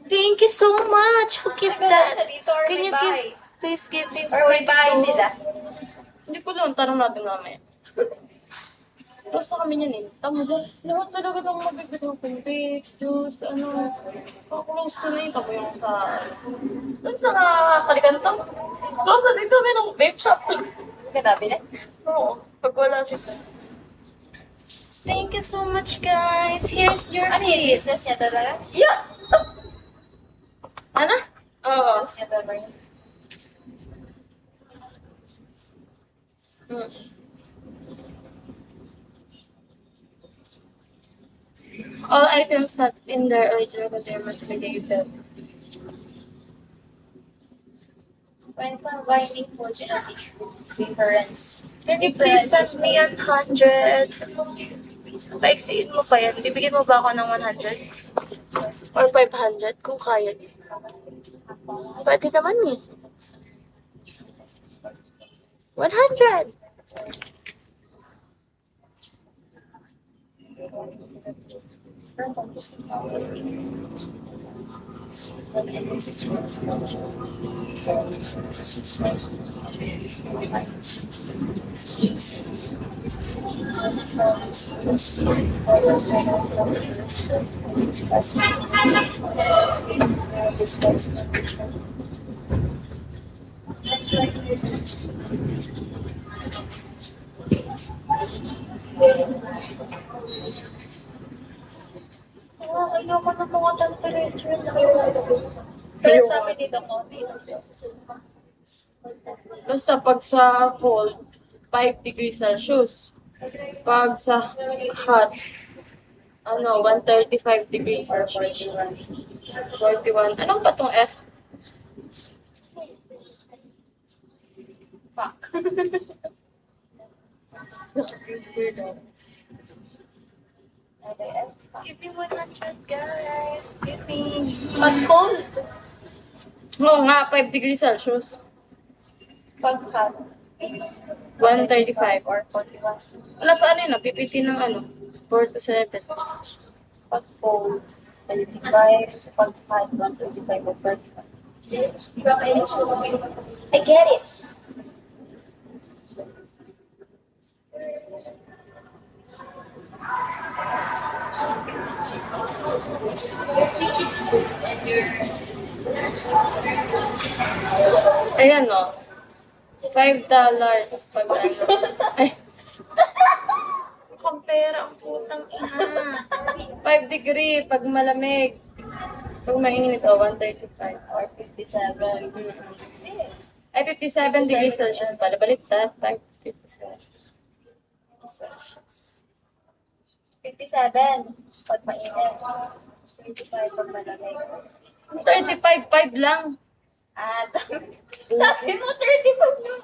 Thank you so much who keep that. Nagdadala dito or Can may you bahay? please give me Or may bahay 42? sila? Hindi ko lang, tanong natin namin. Close na kami niyan eh. Tama ba? Lahat talaga ng mabibig ng vape, juice, ano. Close ko na yun. Tama yung sa, doon sa kalikantang. Close na din kami ng vape shop. Katabi na? Oo, pag wala sila. Thank you so much, guys. Here's your Ano yung fees. business niya talaga? Yeah! Ano? Oo. Business niya talaga. Mm. All items not in their original container must be labeled. When combining food and tissue, difference. Can you please send me 100? Paiksiin mo pa yan. Bibigyan mo ba ako ng 100? Or 500 kung kaya niyo. Pwede naman eh. 100! Ayoko na mga temperature na. Pero sabi dito, konti. Basta pag sa cold, 5 degrees Celsius. Pag sa hot, 135 degrees Celsius. 41. Anong ba tong S? Fuck. Give me 100, guys. Give me. Pag cold, Oo nga, 5 degrees Celsius. pag hot, 135. or 41. Nasa ano yun, PPT ng 4 to 7. Pag cold, 35. Pag hot, 135 or 45. I get it. Ayan o. $5 pag Ay. Mukhang pera ang putang ina. 5 degree pag malamig. Pag mainit, 135. Or 57. Ay, 57 degrees Celsius pala. Baliktad. 57. Celsius. 57 pag mainit. 25 pag malamig. 35, 5 lang. At sabi mo 35 na.